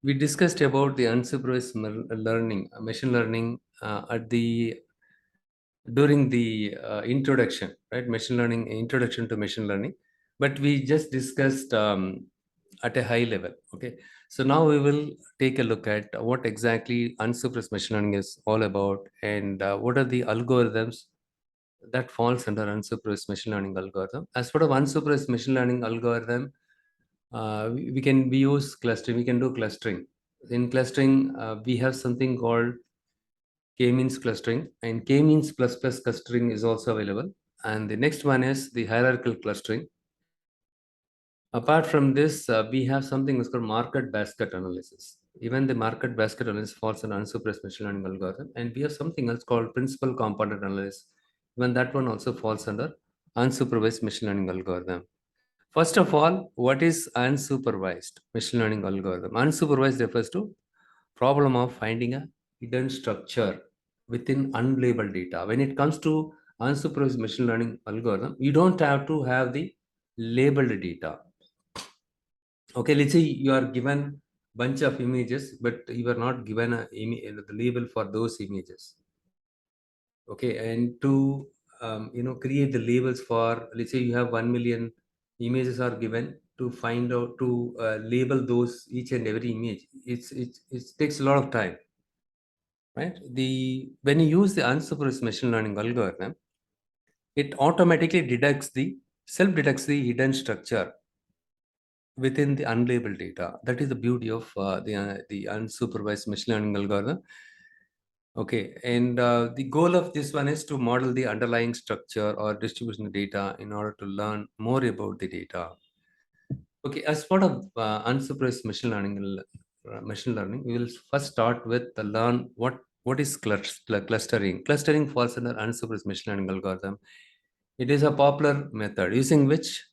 We discussed about the unsupervised learning, machine learning at the during the introduction, right? Machine learning, introduction to machine learning, but we just discussed at a high level. Okay, so now we will take a look at what exactly unsupervised machine learning is all about, and what are the algorithms that falls under unsupervised machine learning algorithm. As part of unsupervised machine learning algorithm, we use clustering. We can do clustering. In clustering, we have something called K-means clustering, and K-means plus plus clustering is also available. And the next one is the hierarchical clustering. Apart from this, we have something that's called market basket analysis. Even the market basket analysis falls on unsupervised machine learning algorithm, and we have something else called principal component analysis. Even that one also falls under unsupervised machine learning algorithm. First of all, what is unsupervised machine learning algorithm? Unsupervised refers to problem of finding a hidden structure within unlabeled data. When it comes to unsupervised machine learning algorithm, you don't have to have the labeled data. Okay, let's say you are given bunch of images, but you are not given the label for those images. Okay, and to create the labels for, let's say you have 1 million images are given, to find out to label those each and every image. It takes a lot of time, right? When you use the unsupervised machine learning algorithm, it automatically self detects the hidden structure within the unlabeled data. That is the beauty of the unsupervised machine learning algorithm. Okay, and the goal of this one is to model the underlying structure or distribution of data in order to learn more about the data. Okay, as part of unsupervised machine learning, we will first start with the learn what is clustering. Clustering falls under unsupervised machine learning algorithm. It is a popular method using which,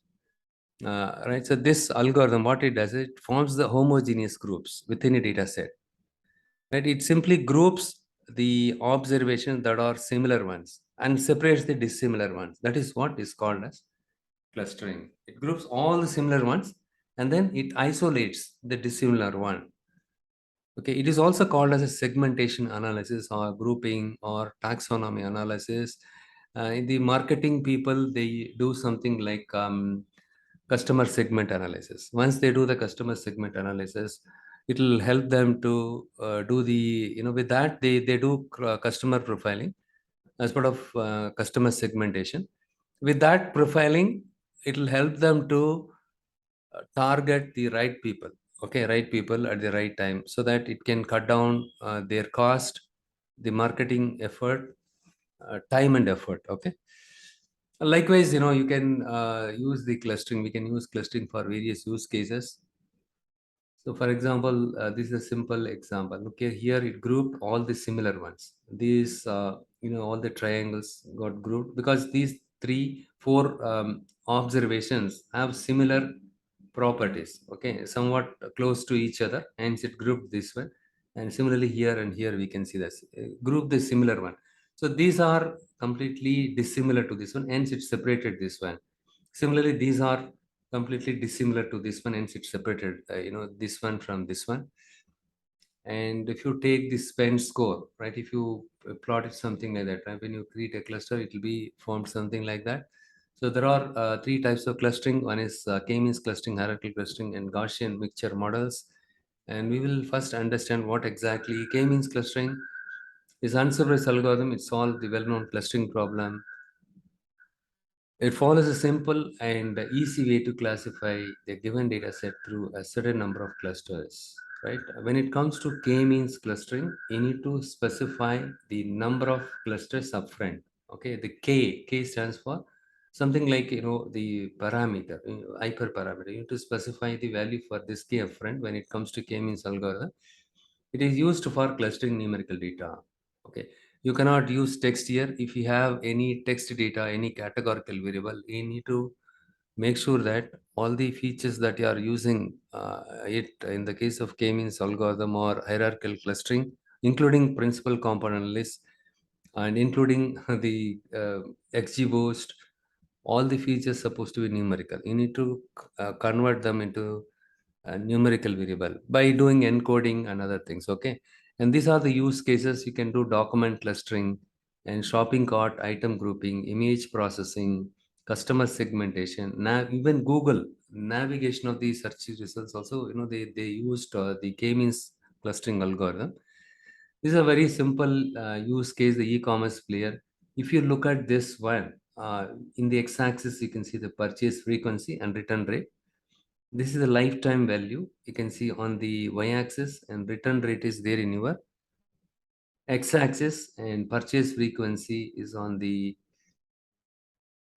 right? So this algorithm, what it does, it forms the homogeneous groups within a data set. Right? It simply groups the observations that are similar ones and separates the dissimilar ones. That is what is called as clustering. It groups all the similar ones and then it isolates the dissimilar one. Okay, it is also called as a segmentation analysis or grouping or taxonomy analysis. In the marketing people, they do something like customer segment analysis. Once they do the customer segment analysis, it will help them to do the, with that, they do customer profiling as part of customer segmentation. With that profiling, it will help them to target the right people, okay, right people at the right time, so that it can cut down their cost, the marketing effort, time and effort. Okay, likewise, you can use the clustering. We can use clustering for various use cases. So for example, this is a simple example. Okay, here it grouped all the similar ones. These, all the triangles got grouped because these three, four observations have similar properties. Okay, somewhat close to each other, hence it grouped this one. And similarly here and here we can see this group the similar one. So these are completely dissimilar to this one, hence it separated this one. Similarly, these are completely dissimilar to this one, and it's separated, this one from this one. And if you take the spend score, right, if you plot it something like that, right, when you create a cluster, it will be formed something like that. So there are three types of clustering. One is K-means clustering, hierarchical clustering, and Gaussian mixture models. And we will first understand what exactly K-means clustering is. Unsupervised algorithm. It solves the well-known clustering problem. It follows a simple and easy way to classify the given data set through a certain number of clusters, right? When it comes to K-means clustering, you need to specify the number of clusters upfront. Okay, the K stands for something like, the parameter, hyperparameter. You need to specify the value for this K upfront when it comes to K-means algorithm. It is used for clustering numerical data. Okay, you cannot use text here. If you have any text data, any categorical variable, you need to make sure that all the features that you are using it in the case of k-means algorithm or hierarchical clustering, including principal component list and including the XGBoost, all the features supposed to be numerical. You need to convert them into numerical variable by doing encoding and other things. Okay, and these are the use cases. You can do document clustering and shopping cart item grouping, image processing, customer segmentation. Now even Google navigation of the search results also, they used the k-means clustering algorithm. This is a very simple use case, the e-commerce player. If you look at this one, in the x-axis you can see the purchase frequency and return rate. This is the lifetime value. You can see on the y-axis, and return rate is there in your x-axis, and purchase frequency is on the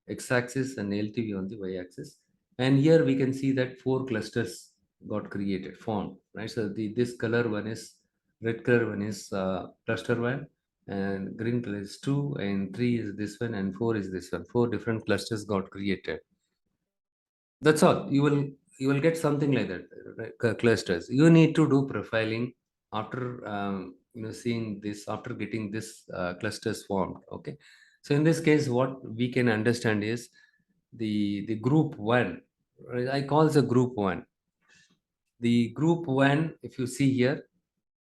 x-axis and LTV on the y-axis. And here we can see that four clusters got created, formed, right? So this color one is, red color one is cluster one, and green color is two, and three is this one, and four is this one. Four different clusters got created. That's all. You will get something like that, right? Clusters. You need to do profiling after seeing this, after getting this clusters formed. Okay, so in this case what we can understand is the group one, right? I call the group one. The group one, if you see here,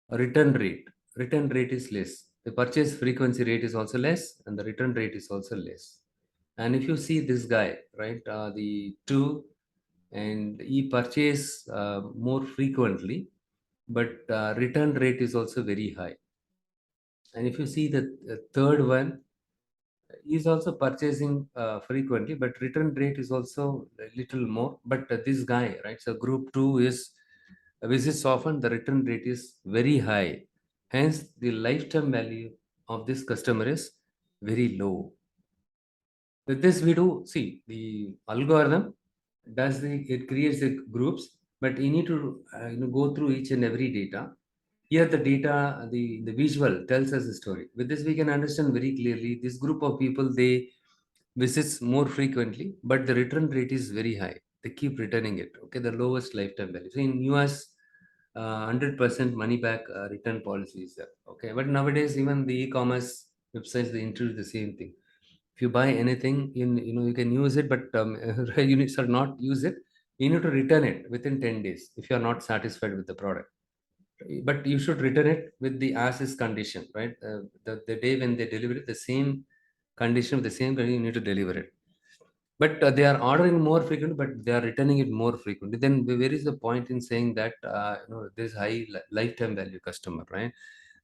return rate is less, the purchase frequency rate is also less, and the return rate is also less. And if you see this guy, right, the two, and he purchase more frequently, but return rate is also very high. And if you see the third one, he is also purchasing frequently, but return rate is also a little more. But this guy, right, so group 2 is visits often, the return rate is very high, hence the lifetime value of this customer is very low. With this, we do see the algorithm does it creates the groups, but you need to go through each and every data. Here, the data, the visual tells us the story. With this, we can understand very clearly this group of people, they visits more frequently, but the return rate is very high. They keep returning it. Okay, the lowest lifetime value. So in US, 100% money back return policy is there. Okay, but nowadays even the e-commerce websites, they introduce the same thing. If you buy anything, you can use it, but you should not use it. You need to return it within 10 days if you are not satisfied with the product. But you should return it with the as is condition, right? The day when they deliver it, the same condition, with the same condition, you need to deliver it. But they are ordering more frequently, but they are returning it more frequently. Then where is the point in saying that this high lifetime value customer, right?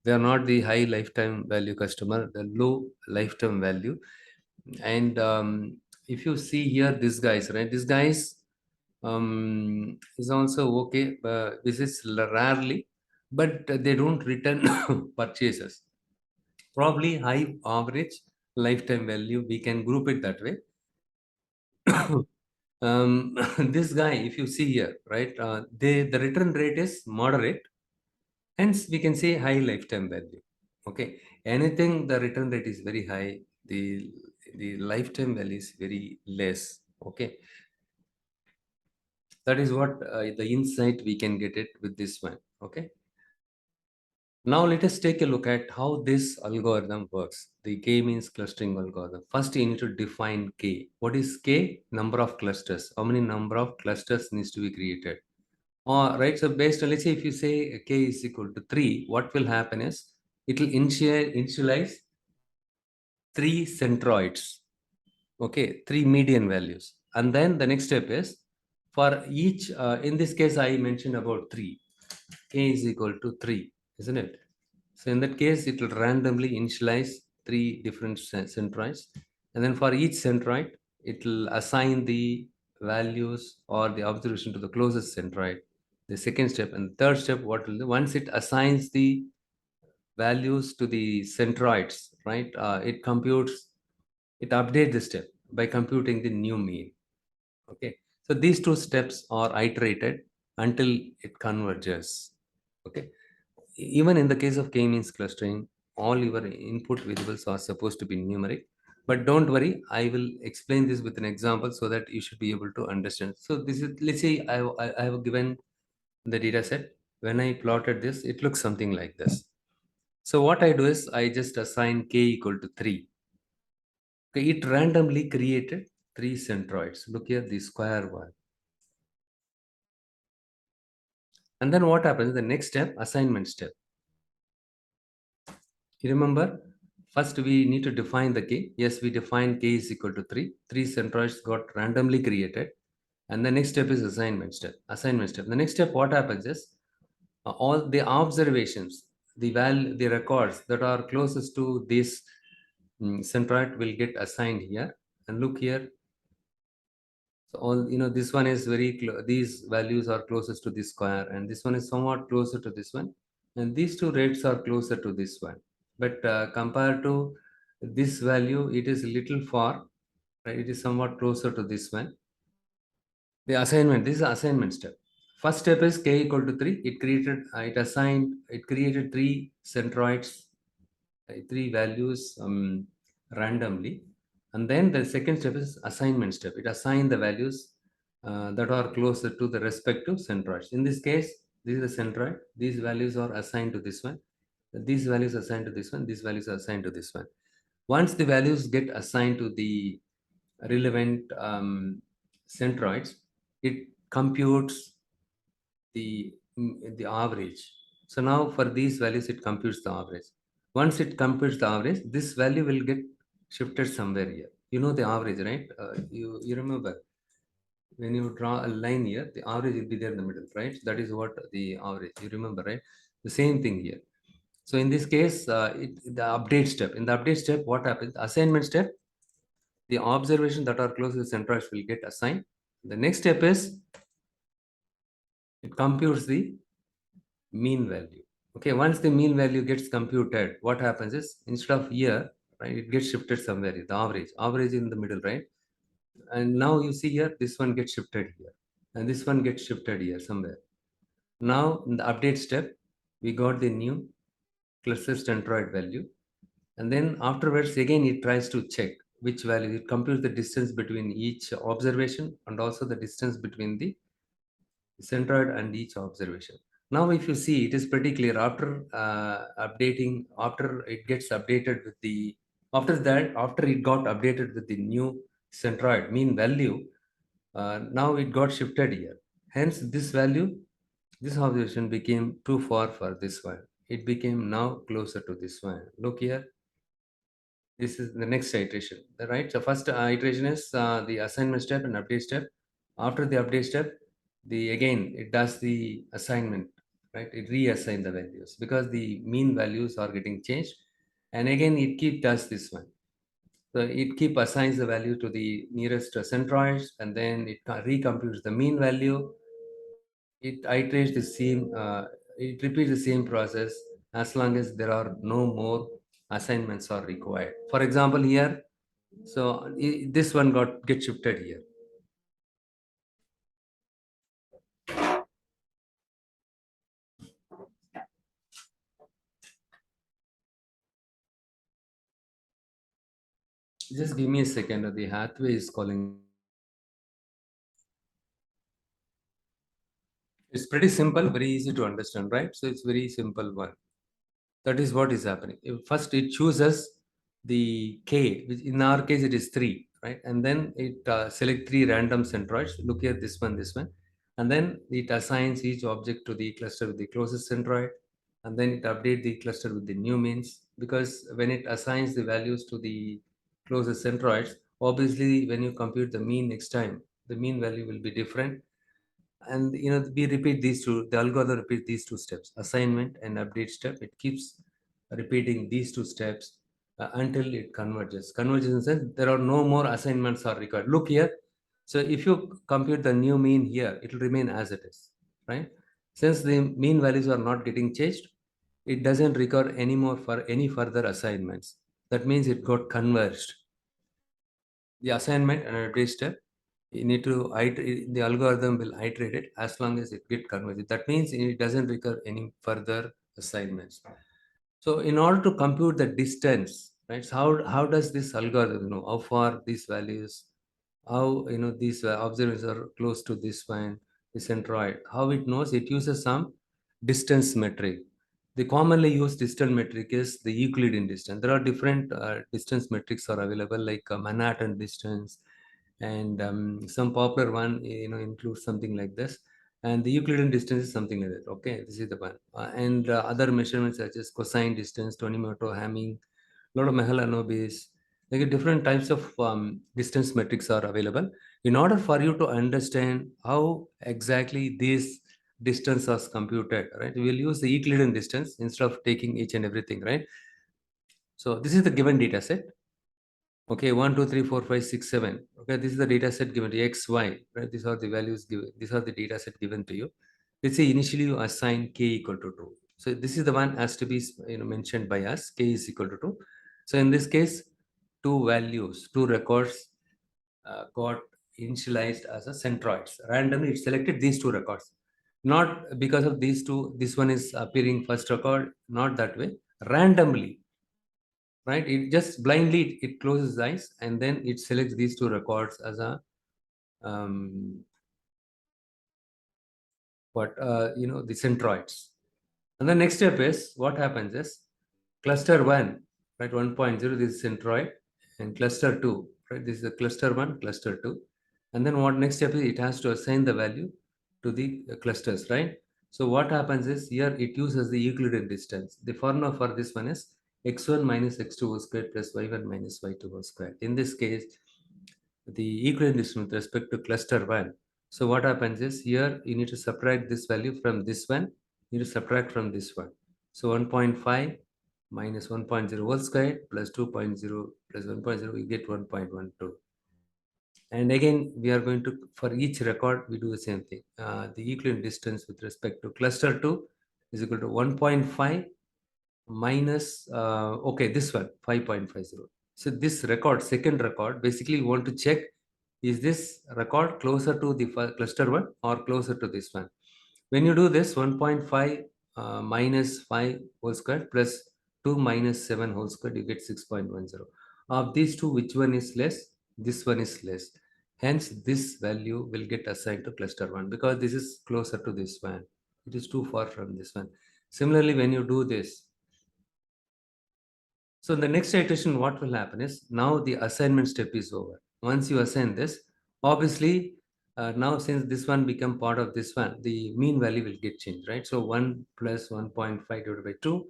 They are not the high lifetime value customer, the low lifetime value. And if you see here, this guys, right? This guys is also okay. This is rarely, but they don't return purchases. Probably high average lifetime value. We can group it that way. This guy, if you see here, right, the return rate is moderate, hence we can say high lifetime value. Okay, anything the return rate is very high, the lifetime value is very less. Okay, that is what the insight we can get it with this one. Okay, now let us take a look at how this algorithm works. The k-means clustering algorithm. First, you need to define k. What is k? Number of clusters. How many number of clusters needs to be created? Right. So based on, let's say if you say k is equal to 3, what will happen is it will initialize 3 centroids. Okay, 3 median values. And then the next step is for each, in this case, I mentioned about 3. K is equal to 3, isn't it? So in that case, it will randomly initialize 3 different centroids. And then for each centroid, it will assign the values or the observation to the closest centroid. The second step and the third step, what will do? Once it assigns the values to the centroids, right? It updates the step by computing the new mean. Okay. So these two steps are iterated until it converges. Okay. Even in the case of k-means clustering, all your input variables are supposed to be numeric. But don't worry, I will explain this with an example so that you should be able to understand. So this is, let's say I have given the data set. When I plotted this, it looks something like this. So what I do is I just assign k equal to 3. Okay, it randomly created 3 centroids. Look here, the square one. And then what happens? The next step, assignment step. You remember, first we need to define the k. Yes, we define k is equal to 3. 3 centroids got randomly created. And the next step is assignment step. Assignment step. The next step, what happens is all the observations, the records that are closest to this centroid will get assigned here. And look here. So all, this one is these values are closest to this square, and this one is somewhat closer to this one, and these two rates are closer to this one. But compared to this value, it is little far, right? It is somewhat closer to this one. The assignment, this is the assignment step. First step is k equal to 3. It created three centroids, three values randomly. And then the second step is assignment step. It assigned the values that are closer to the respective centroids. In this case, this is the centroid. These values are assigned to this one. These values assigned to this one. These values are assigned to this one. Once the values get assigned to the relevant centroids, it computes the average. So now for these values, it computes the average. Once it computes the average, this value will get shifted somewhere here. You know the average, right? You remember when you draw a line here, the average will be there in the middle, right? That is what the average. You remember, right? The same thing here. So in this case, the update step. In the update step, what happens? The assignment step, the observation that are close to the centroids will get assigned. The next step is it computes the mean value. Okay, once the mean value gets computed, what happens is instead of here, right, it gets shifted somewhere. The average in the middle, right? And now you see here, this one gets shifted here, and this one gets shifted here somewhere. Now in the update step, we got the new cluster centroid value, and then afterwards again it tries to check which value. It computes the distance between each observation and also the distance between the centroid and each observation. Now, if you see, it is pretty clear after updating, after it gets updated with the, after it got updated with the new centroid mean value, now it got shifted here. Hence, this value, this observation became too far for this one. It became now closer to this one. Look here, this is the next iteration, right? So first iteration is the assignment step and update step. After the update step, the again it does the assignment, right? It reassign the values because the mean values are getting changed, and again it keep does this one. So it keep assigns the value to the nearest centroids, and then it recomputes the mean value. It iterates the same, it repeats the same process as long as there are no more assignments are required. For example, here, so this one get shifted here. Just give me a second. The Hathaway is calling. It's pretty simple, very easy to understand, right? So it's very simple one. That is what is happening. First, it chooses the k, which in our case it is 3, right? And then it select 3 random centroids. Look here, this one, and then it assigns each object to the cluster with the closest centroid, and then it update the cluster with the new means. Because when it assigns the values to the closest centroids, obviously when you compute the mean next time, the mean value will be different. And we repeat these two, the algorithm repeats these two steps, assignment and update step. It keeps repeating these two steps until it converges in the sense there are no more assignments are required. Look here, so if you compute the new mean here, it will remain as it is, right? Since the mean values are not getting changed, it doesn't require any more for any further assignments. That means it got converged. The assignment and update step, you need to iterate, the algorithm will iterate it as long as it get converged. That means it doesn't require any further assignments. So in order to compute the distance, right? So how does this algorithm know how far these values, how these observations are close to this one, the centroid? How it knows? It uses some distance metric. The commonly used distance metric is the Euclidean distance. There are different distance metrics are available, like Manhattan distance, and some popular one includes something like this. And the Euclidean distance is something like that. Okay, this is the one. And other measurements such as cosine distance, Tonimoto, Hamming, a lot of Mahalanobis, like different types of distance metrics are available. In order for you to understand how exactly these distance is computed, right? We will use the Euclidean distance instead of taking each and everything, right? So this is the given data set. Okay, 1, 2, 3, 4, 5, 6, 7. Okay, this is the data set given to x, y, right? These are the values given. These are the data set given to you. Let's say initially you assign k equal to 2. So this is the one has to be mentioned by us, k is equal to 2. So in this case, two values, two records got initialized as a centroids. Randomly it selected these two records. Not because of these two, this one is appearing first record, not that way. Randomly, right? It just blindly it closes the eyes and then it selects these two records as a the centroids. And the next step is what happens is cluster 1, right? 1.0, this is centroid, and cluster 2, right? This is the cluster 1, cluster 2. And then what next step is it has to assign the value to the clusters, right? So what happens is here it uses the Euclidean distance. The formula for this one is x1 minus x2 whole squared plus y1 minus y2 whole squared. In this case, the Euclidean distance with respect to cluster 1. So what happens is here you need to subtract this value from this one, you need to subtract from this one. So 1.5 minus 1.0 whole squared plus 2.0 plus 1.0, we get 1.12. And again, we are going to, for each record, we do the same thing. The Euclidean distance with respect to cluster 2 is equal to 1.5 minus, okay, this one, 5.50. So this record, second record, basically we want to check, is this record closer to the cluster 1 or closer to this one? When you do this, 1.5 minus 5 whole square plus 2 minus 7 whole square, you get 6.10. Of these two, which one is less? This one is less. Hence, this value will get assigned to cluster 1 because this is closer to this one. It is too far from this one. Similarly, when you do this, so the next iteration, what will happen is now the assignment step is over. Once you assign this, obviously, now since this one become part of this one, the mean value will get changed, right? So 1 plus 1.5 divided by 2,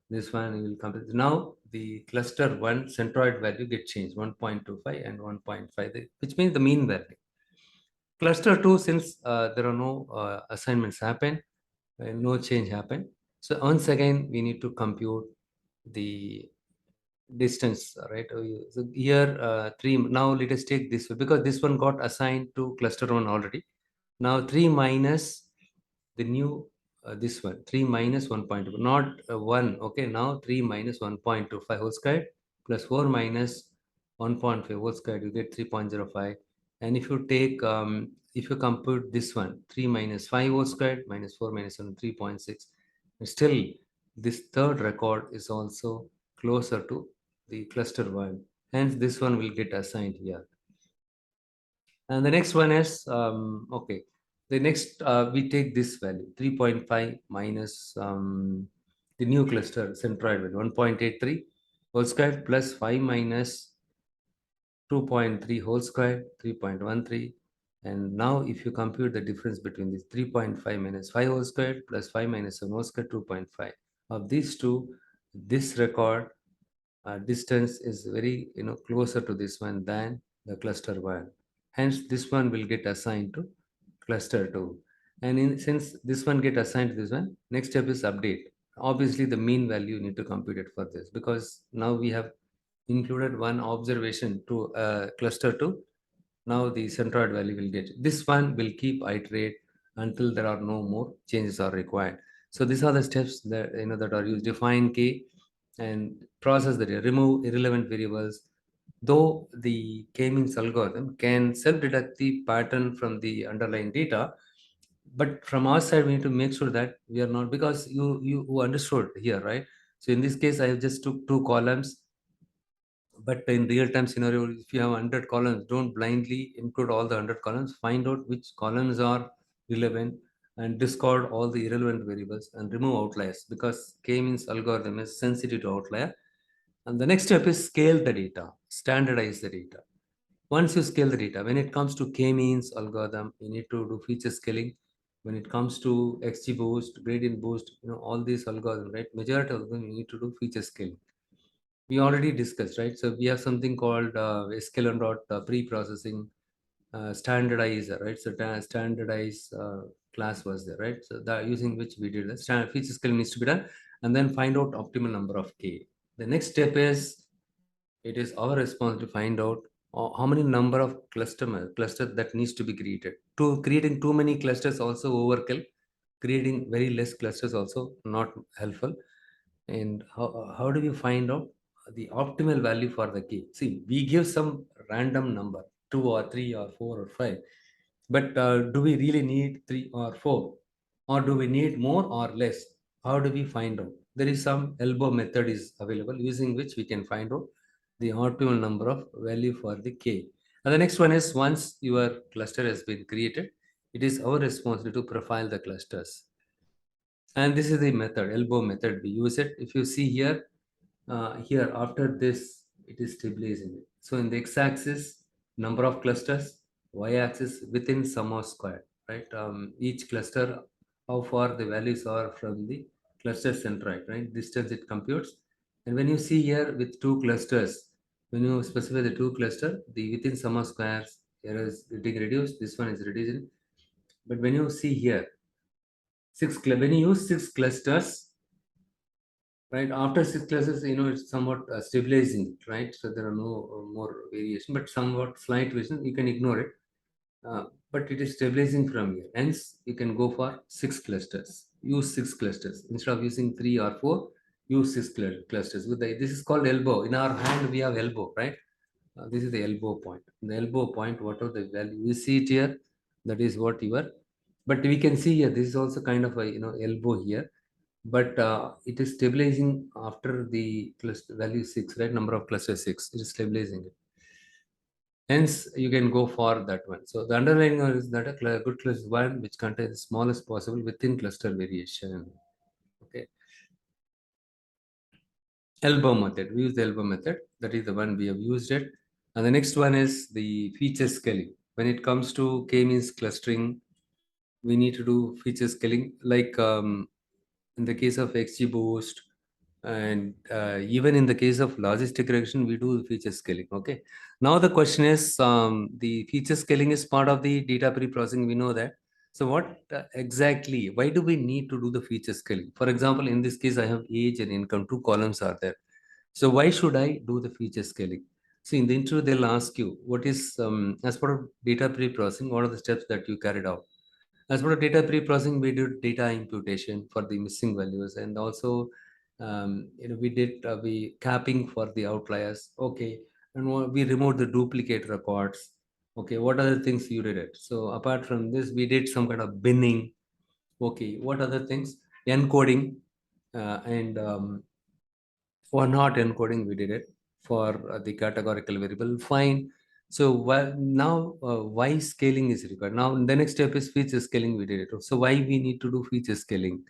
this one will come. Now the cluster 1 centroid value get changed, 1.25 and 1.5, which means the mean value. Cluster 2, since there are no assignments happen, no change happen. So once again, we need to compute the distance, right? So here 3, now let us take this because this one got assigned to cluster 1 already. Now 3 minus the new this one, 3 minus 1.2, not 1. Okay, now 3 minus 1.25 whole squared plus 4 minus 1.5 whole squared, you get 3.05. And if you take if you compute this one, 3 minus 5 whole squared minus 4 minus 7, 3.6, still this third record is also closer to the cluster 1. Hence this one will get assigned here. And the next one is, okay, the next, we take this value, 3.5 minus the new cluster centroid value, 1.83 whole square plus 5 minus 2.3 whole square, 3.13. And now if you compute the difference between this 3.5 minus 5 whole square plus 5 minus 1 whole square, 2.5. Of these two, this record distance is very closer to this one than the cluster 1. Hence this one will get assigned to cluster 2. And since this one get assigned to this one, next step is update. Obviously the mean value you need to compute it for this because now we have included one observation to cluster 2. Now the centroid value will get, this one will keep iterate until there are no more changes are required. So these are the steps that that are used. Define k and process the data, remove irrelevant variables. Though the K-means algorithm can self-deduct the pattern from the underlying data, but from our side, we need to make sure that we are not, because you understood here, right? So in this case, I have just took two columns, but in real-time scenario, if you have 100 columns, don't blindly include all the 100 columns. Find out which columns are relevant and discard all the irrelevant variables and remove outliers because K-means algorithm is sensitive to outlier. And the next step is scale the data, standardize the data. Once you scale the data, when it comes to K-means algorithm, you need to do feature scaling. When it comes to XGBoost, gradient boost, all these algorithms, right? Majority of them you need to do feature scaling. We already discussed, right? So we have something called sklearn dot pre-processing standardizer, right? So standardize class was there, right? So that using which we did the standard feature scaling needs to be done, and then find out optimal number of k. The next step is it is our responsibility to find out how many number of cluster that needs to be created. To creating too many clusters also overkill. Creating very less clusters also not helpful. And how do we find out the optimal value for the key? See, we give some random number, 2 or 3 or 4 or 5, but do we really need 3 or 4, or do we need more or less? How do we find out? There is some elbow method is available using which we can find out the optimal number of value for the k. And the next one is, once your cluster has been created, it is our responsibility to profile the clusters. And this is the method, elbow method. We use it. If you see here, here after this, it is stabilizing it. So in the x-axis, number of clusters, y-axis within sum of square, right? Each cluster, how far the values are from the cluster centroid, right? Distance it computes. And when you see here with two clusters, when you specify the two cluster, the within sum of squares, here is getting reduced, this one is reducing. But when you see here, when you use 6 clusters, right, after 6 clusters, it's somewhat stabilizing, right? So there are no more variation, but somewhat slight variation, you can ignore it. But it is stabilizing from here. Hence, you can go for 6 clusters. Use 6 clusters instead of using 3 or 4. Use 6 clusters. This is called elbow. In our hand, we have elbow, right? This is the elbow point. The elbow point, whatever the value you see it here, that is what you are. But we can see here, this is also kind of a elbow here, but it is stabilizing after the cluster value 6, right? Number of cluster 6, it is stabilizing it. Hence, you can go for that one. So the underlying is that a good cluster is one which contains the smallest possible within cluster variation. Okay. Elbow method. We use the elbow method. That is the one we have used it. And the next one is the feature scaling. When it comes to K-means clustering, we need to do feature scaling. Like in the case of XGBoost, and even in the case of logistic regression, we do feature scaling. Okay. Now the question is, the feature scaling is part of the data pre-processing. We know that. So what exactly? Why do we need to do the feature scaling? For example, in this case, I have age and income. 2 columns are there. So why should I do the feature scaling? See, in the interview, they'll ask you what is, as part of data pre-processing, what are the steps that you carried out? As part of data pre-processing, we did data imputation for the missing values, and also, we did we capping for the outliers. Okay, and we removed the duplicate records. Okay, what other things you did it? So apart from this, we did some kind of binning. Okay, what other things? Encoding, and for not encoding, we did it for the categorical variable. Fine. So now why scaling is required? Now the next step is feature scaling. We did it. So why we need to do feature scaling?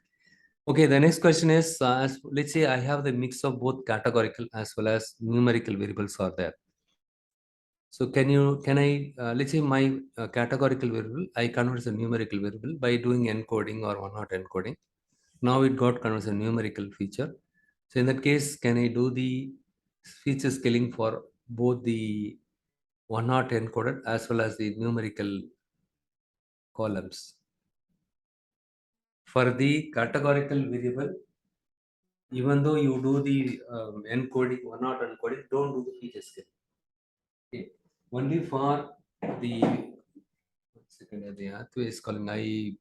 Okay. The next question is, let's say I have the mix of both categorical as well as numerical variables are there. So can I, let's say my categorical variable, I convert as a numerical variable by doing encoding or one not encoding. Now it got converted as a numerical feature. So in that case, can I do the feature scaling for both the one not encoded as well as the numerical columns? For the categorical variable, even though you do the encoding, one not encoding, don't do the feature scaling. Okay. Only for the, one second, the Athway is calling.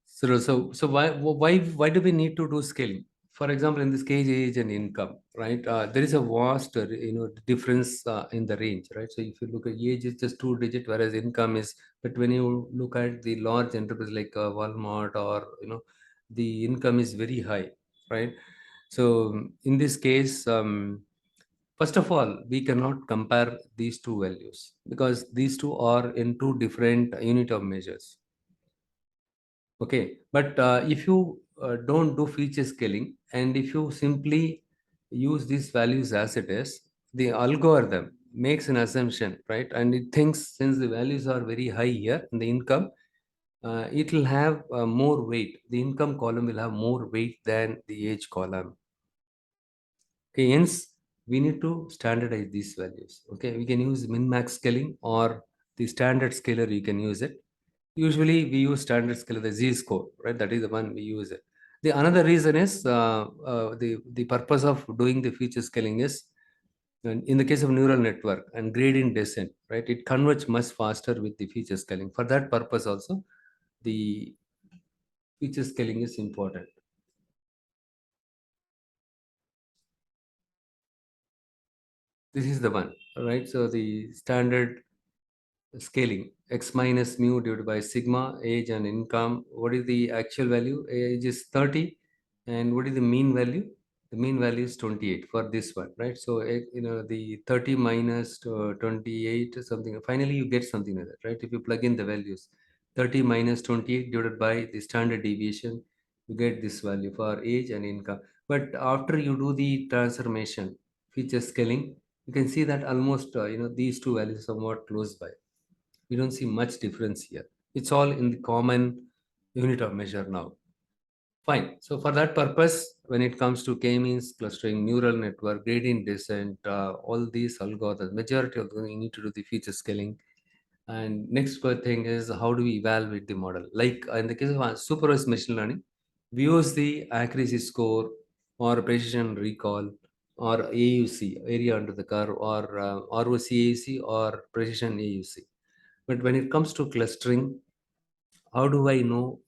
So why do we need to do scaling? For example, in this case, age and income, right? There is a vast difference in the range, right? So if you look at age, is just 2 digit, whereas income is. But when you look at the large enterprise like Walmart, or the income is very high, right? So in this case, first of all, we cannot compare these two values because these two are in two different unit of measures. Okay, but if you don't do feature scaling, and if you simply use these values as it is, the algorithm makes an assumption, right? And it thinks since the values are very high here in the income, it will have more weight. The income column will have more weight than the age column. Okay, hence we need to standardize these values. Okay, we can use min-max scaling or the standard scaler. You can use it. Usually, we use standard scaler, the z-score, right? That is the one we use it. The another reason is the purpose of doing the feature scaling is in the case of neural network and gradient descent, right? It converges much faster with the feature scaling. For that purpose, also the feature scaling is important. This is the one, right? So the standard scaling x minus mu divided by sigma, age and income. What is the actual value? Age is 30, and what is the mean value? The mean value is 28 for this one, right? So the 30 minus 28 or something. Finally, you get something like that, right? If you plug in the values, 30 minus 28 divided by the standard deviation, you get this value for age and income. But after you do the transformation, feature scaling, you can see that almost these two values are somewhat close by. We don't see much difference here. It's all in the common unit of measure now. Fine. So for that purpose, when it comes to K-means clustering, neural network, gradient descent, all these algorithms, majority of them, you need to do the feature scaling. And next thing is how do we evaluate the model? Like in the case of supervised machine learning, we use the accuracy score or precision recall or AUC, area under the curve, or ROC AUC or precision AUC. But when it comes to clustering, how do I know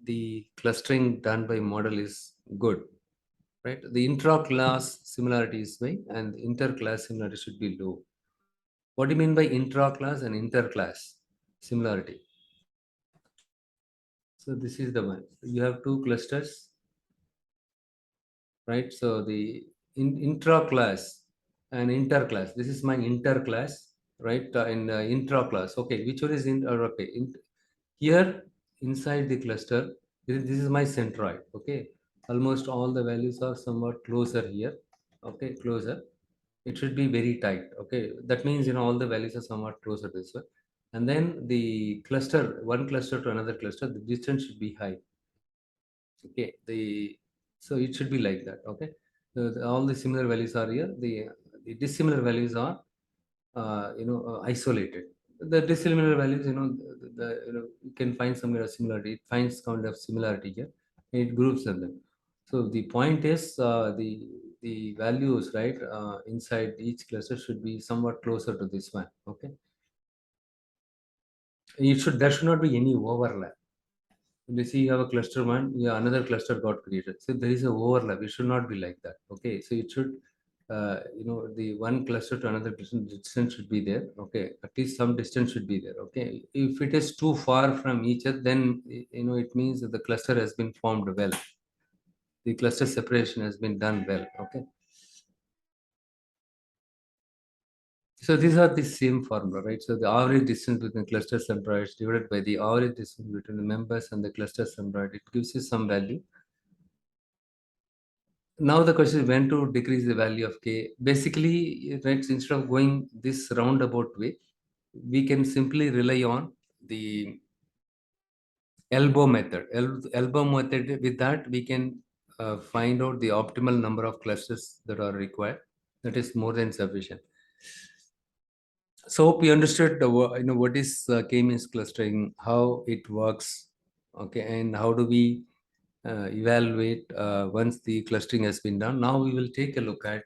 the clustering done by model is good, right? The intra-class similarity is high and the inter-class similarity should be low. What do you mean by intra-class and inter-class similarity? So this is the one. You have two clusters, right? So the intra-class and inter-class. This is my inter-class, right? And intra-class. Okay, which one is in? Okay, here inside the cluster, this is my centroid. Okay, almost all the values are somewhat closer here. Okay, closer. It should be very tight. Okay, that means all the values are somewhat closer this way. And then the cluster, one cluster to another cluster, the distance should be high. Okay, so it should be like that. Okay, so all the similar values are here. The dissimilar values are isolated. The dissimilar values, you can find some kind of similarity. It finds kind of similarity here. It groups them. So the point is the values, right, inside each cluster should be somewhat closer to this one. Okay, there should not be any overlap. You see, you have a cluster one, yeah, another cluster got created. So there is a overlap. It should not be like that. Okay, so it should, the one cluster to another distance should be there. Okay, at least some distance should be there. Okay, if it is too far from each other, then it means that the cluster has been formed well. The cluster separation has been done well. Okay, so these are the same formula, right? So the average distance between cluster centroids divided by the average distance between the members and the cluster centroid, it gives you some value. Now the question is when to decrease the value of k. Basically, right, instead of going this roundabout way, we can simply rely on the elbow method. Elbow method, with that, we can find out the optimal number of clusters that are required. That is more than sufficient. So hope you understood what is k-means clustering, how it works, okay, and how do we evaluate once the clustering has been done. Now we will take a look at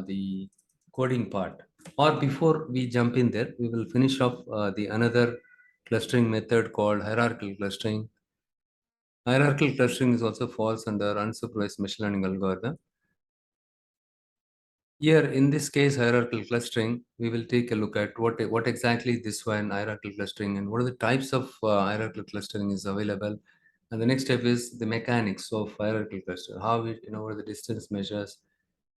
the coding part. Or before we jump in there, we will finish off the another clustering method called hierarchical clustering. Hierarchical clustering is also falls under unsupervised machine learning algorithm. Here, in this case, hierarchical clustering, we will take a look at what exactly this one hierarchical clustering and what are the types of hierarchical clustering is available. And the next step is the mechanics of hierarchical cluster, how it, what are the distance measures,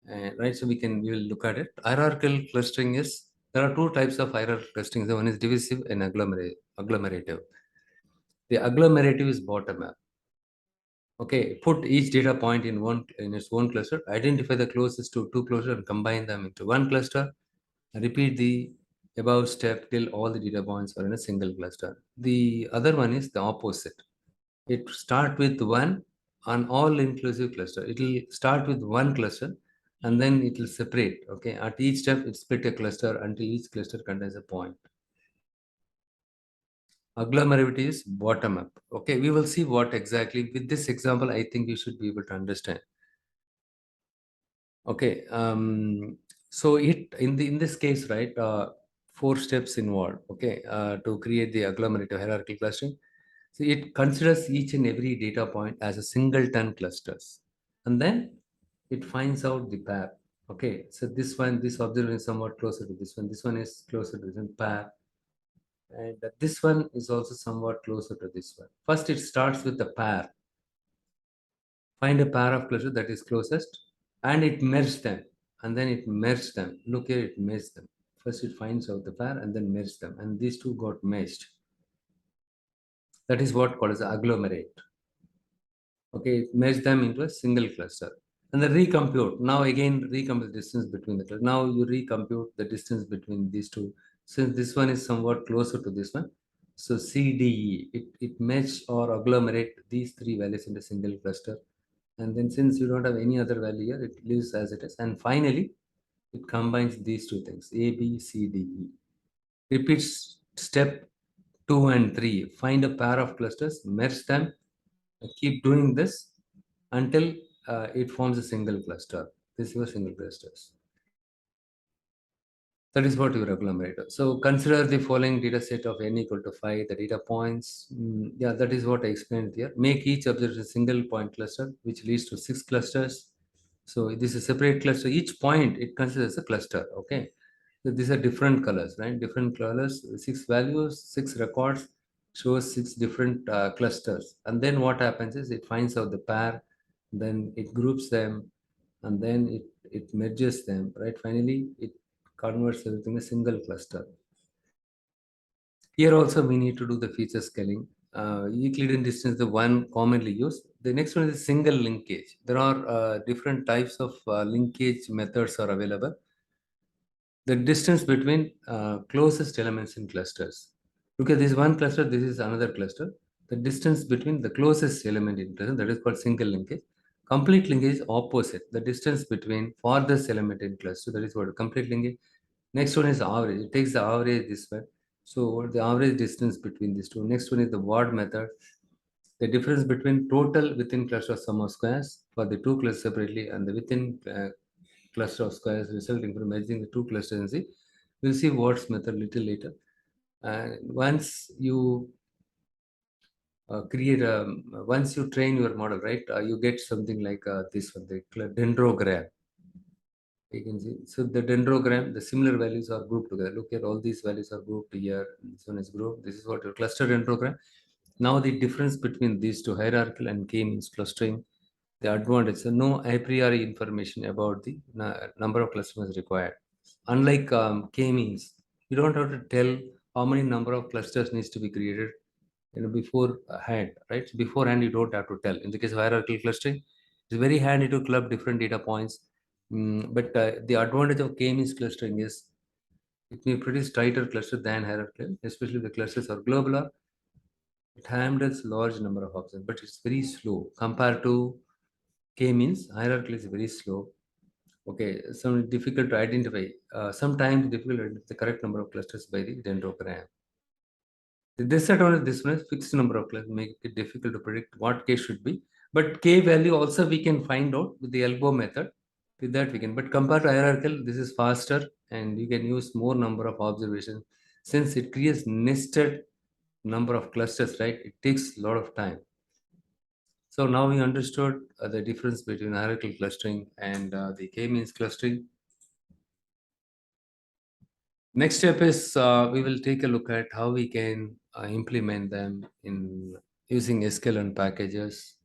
and right. So we will look at it. Hierarchical clustering is there are two types of hierarchical clustering. The one is divisive and agglomerative. The agglomerative is bottom up. Okay, put each data point in its own cluster, identify the closest to two clusters and combine them into one cluster. Repeat the above step till all the data points are in a single cluster. The other one is the opposite. It start with one an all inclusive cluster. It will start with one cluster and then it will separate. Okay, at each step it split a cluster until each cluster contains a point. Agglomerativity is bottom up. Okay, we will see what exactly with this example. I think you should be able to understand. Okay, so it in this case, right? Four steps involved. Okay, to create the agglomerative hierarchical clustering. So it considers each and every data point as a singleton clusters, and then it finds out the pair. Okay, so this observation is somewhat closer to this one. This one is closer to this one pair, and this one is also somewhat closer to this one. First, it starts with the pair. Find a pair of clusters that is closest, and it merges them, and then it merges them. Look here, it merged them. First, it finds out the pair and then merges them, and these two got merged. That is what called as agglomerate. Okay, merge them into a single cluster. And the recompute. Now again, recompute the distance between the clusters. Now you recompute the distance between these two. Since this one is somewhat closer to this one, so CDE, it merge or agglomerate these three values into a single cluster. And then since you don't have any other value here, it leaves as it is. And finally, it combines these two things, A, B, C, D, E. Repeats step 2 and 3. Find a pair of clusters, merge them, keep doing this until it forms a single cluster. This is your single clusters. That is what your agglomerator. So consider the following data set of n equal to 5, the data points. Yeah, that is what I explained here. Make each observation a single point cluster, which leads to 6 clusters. So this is a separate cluster. Each point, it considers a cluster, okay? So these are different colors, right? Different colors, 6 values, 6 records, shows 6 different clusters. And then what happens is it finds out the pair, then it groups them, and then it merges them, right? Finally, it converts everything a single cluster. Here also we need to do the feature scaling. Euclidean distance is the one commonly used. The next one is single linkage. There are different types of linkage methods are available. The distance between closest elements in clusters. Look at this one cluster, this is another cluster. The distance between the closest element in cluster, that is called single linkage. Complete linkage is opposite. The distance between farthest element in cluster, that is what complete linkage. Next one is average. It takes the average this one. So the average distance between these two. Next one is the word method. The difference between total within cluster sum of squares for the two clusters separately and the within cluster of squares resulting from merging the two clusters and see. We'll see Watt's method little later. And once you once you train your model, right, you get something like this one, the dendrogram. You can see. So the dendrogram, the similar values are grouped together. Look at all these values are grouped here. This one is grouped. This is what your cluster dendrogram. Now the difference between these two, hierarchical and K-means clustering, the advantage. So no a priori information about the number of clusters required. Unlike K-means, you don't have to tell how many number of clusters needs to be created, beforehand, right? So beforehand, you don't have to tell. In the case of hierarchical clustering, it's very handy to club different data points. But the advantage of K-means clustering is it may produce tighter cluster than hierarchical, especially if the clusters are globular. It handles large number of objects, but it's very slow compared to K-means. Hierarchical is very slow. Okay, so difficult to identify. Sometimes difficult to identify the correct number of clusters by the dendrogram. The disadvantage this one is fixed number of clusters make it difficult to predict what k should be. But k value also we can find out with the elbow method. With that we can. But compared to hierarchical, this is faster and you can use more number of observations since it creates nested number of clusters, right? It takes a lot of time. So now we understood the difference between hierarchical clustering and the K-means clustering. Next step is we will take a look at how we can implement them in using sklearn packages.